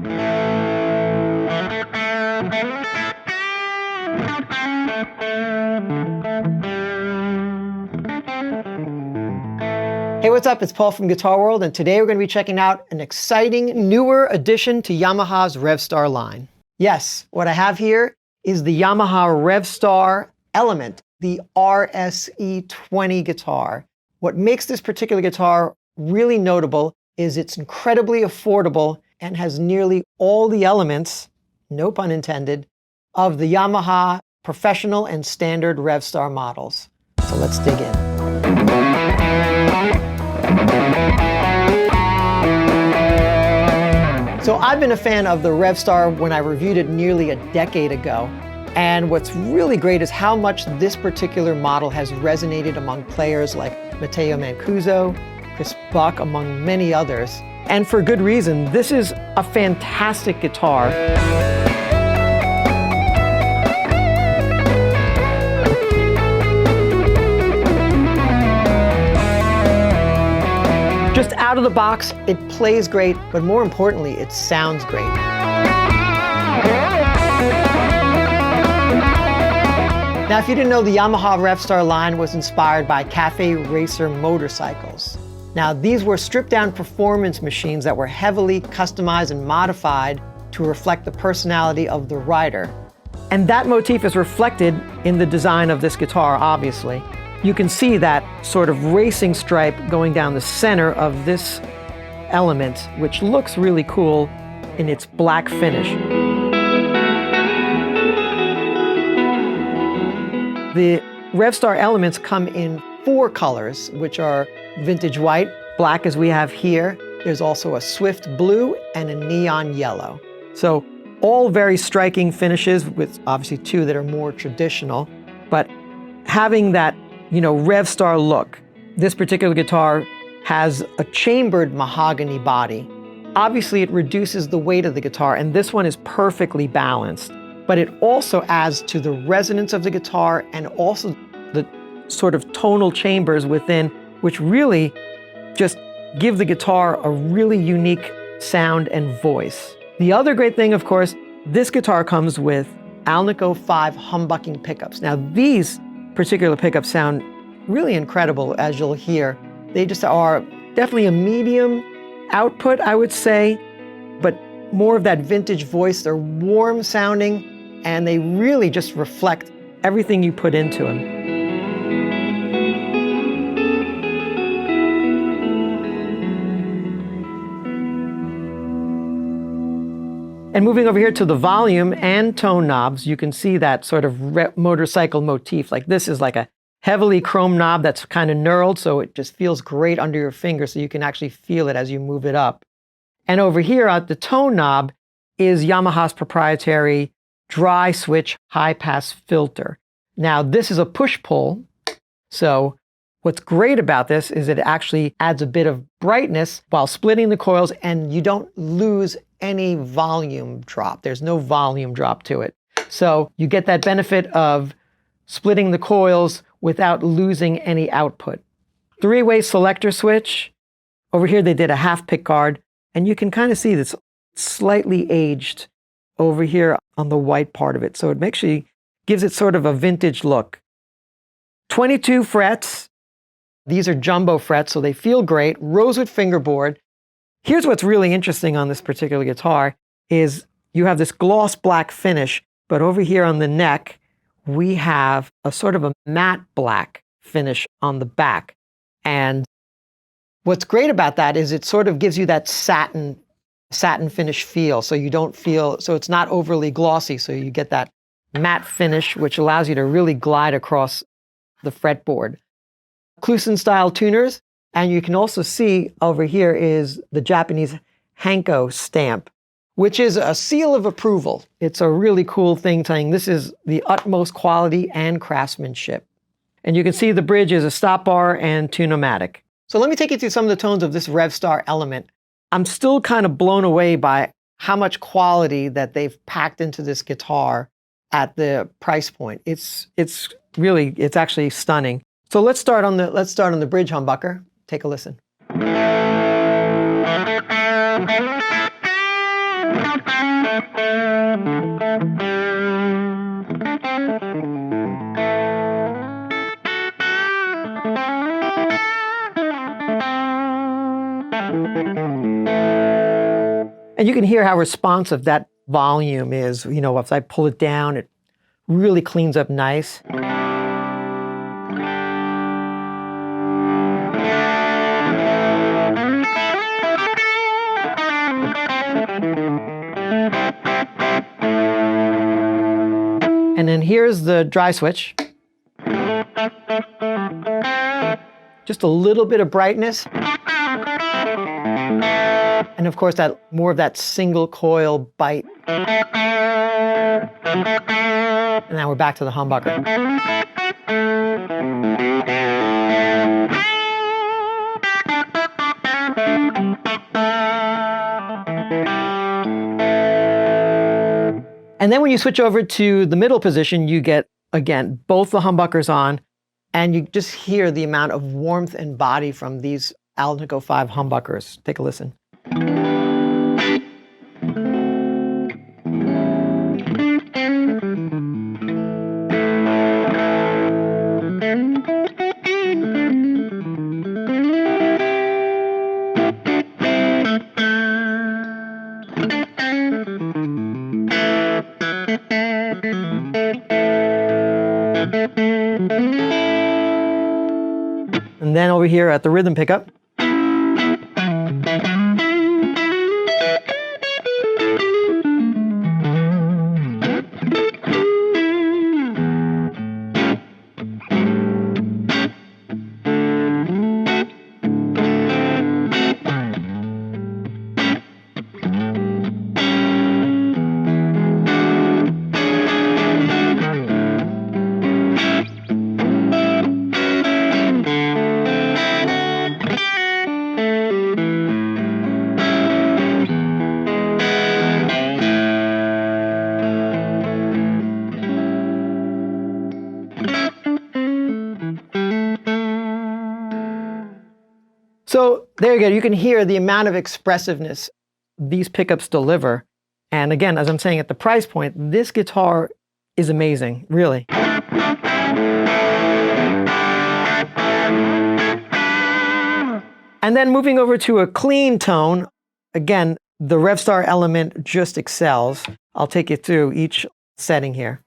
Hey, what's up? It's Paul from Guitar World, and today we're going to be checking out an exciting, newer addition to Yamaha's Revstar line. Yes, what I have here is the Yamaha Revstar Element, the RSE20 guitar. What makes this particular guitar really notable is it's incredibly affordable and has nearly all the elements, no pun intended, of the Yamaha professional and standard Revstar models. So let's dig in. So I've been a fan of the Revstar when I reviewed it nearly a decade ago. And what's really great is how much this particular model has resonated among players like Matteo Mancuso, Chris Buck, among many others. And for good reason. This is a fantastic guitar. Just out of the box, it plays great, but more importantly, it sounds great. Now, if you didn't know, the Yamaha Revstar line was inspired by cafe racer motorcycles. Now, these were stripped-down performance machines that were heavily customized and modified to reflect the personality of the rider. And that motif is reflected in the design of this guitar, obviously. You can see that sort of racing stripe going down the center of this element, which looks really cool in its black finish. The Revstar elements come in 4 colors, which are vintage white, black as we have here. There's also a swift blue and a neon yellow. So all very striking finishes, with obviously 2 that are more traditional, but having that Revstar look. This particular guitar has a chambered mahogany body. Obviously, it reduces the weight of the guitar, and this one is perfectly balanced. But it also adds to the resonance of the guitar and also the sort of tonal chambers within, which really just give the guitar a really unique sound and voice. The other great thing, of course, this guitar comes with Alnico 5 humbucking pickups. Now, these particular pickups sound really incredible, as you'll hear. They just are definitely a medium output, I would say, but more of that vintage voice. They're warm sounding, and they really just reflect everything you put into them. And moving over here to the volume and tone knobs, you can see that sort of motorcycle motif. Like this is like a heavily chrome knob that's kind of knurled, so it just feels great under your finger, so you can actually feel it as you move it up. And over here at the tone knob is Yamaha's proprietary dry switch high pass filter. Now this is a push-pull, so what's great about this is it actually adds a bit of brightness while splitting the coils, and you don't lose any volume drop. There's no volume drop to it. So you get that benefit of splitting the coils without losing any output. 3-way selector switch. Over here they did a half pick guard, and you can kind of see this slightly aged over here on the white part of it. So it actually gives it sort of a vintage look. 22 frets. These are jumbo frets, so they feel great. Rosewood fingerboard. Here's what's really interesting on this particular guitar is you have this gloss black finish, but over here on the neck, we have a sort of a matte black finish on the back. And what's great about that is it sort of gives you that satin finish feel. So you don't feel, so it's not overly glossy. So you get that matte finish, which allows you to really glide across the fretboard. Kluson style tuners. And you can also see over here is the Japanese Hanko stamp, which is a seal of approval. It's a really cool thing saying this is the utmost quality and craftsmanship. And you can see the bridge is a stop bar and tune-o-matic. So let me take you through some of the tones of this Revstar Element. I'm still kind of blown away by how much quality that they've packed into this guitar at the price point. It's actually stunning. So let's start on the bridge humbucker. Take a listen. And you can hear how responsive that volume is. You know, if I pull it down, it really cleans up nice. And then here's the dry switch. Just a little bit of brightness. And of course, more of that single coil bite. And now we're back to the humbucker. And then when you switch over to the middle position, you get, again, both the humbuckers on, and you just hear the amount of warmth and body from these Alnico 5 humbuckers. Take a listen. And then over here at the rhythm pickup. So there you go. You can hear the amount of expressiveness these pickups deliver. And again, as I'm saying, at the price point, this guitar is amazing, really. And then moving over to a clean tone, again, the Revstar Element just excels. I'll take you through each setting here.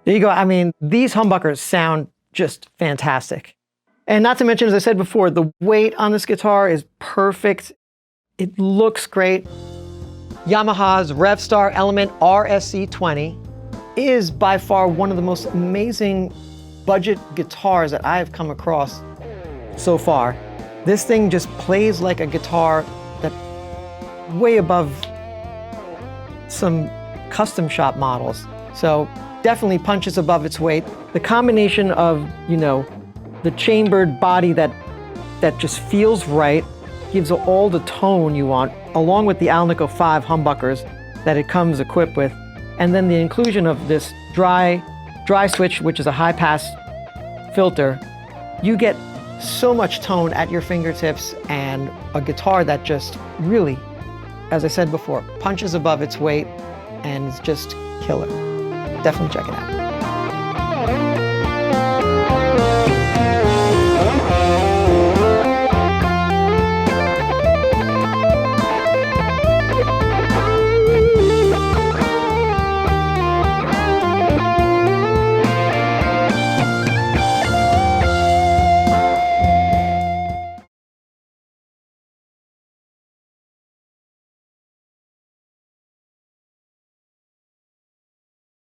There you go. I mean, these humbuckers sound just fantastic. And not to mention, as I said before, the weight on this guitar is perfect. It looks great. Yamaha's Revstar Element RSE20 is by far one of the most amazing budget guitars that I've come across so far. This thing just plays like a guitar that's way above some custom shop models. So definitely punches above its weight. The combination of, you know, the chambered body that just feels right, gives all the tone you want, along with the Alnico 5 humbuckers that it comes equipped with. And then the inclusion of this dry switch, which is a high pass filter. You get so much tone at your fingertips and a guitar that just really, as I said before, punches above its weight and is just killer. Definitely check it out.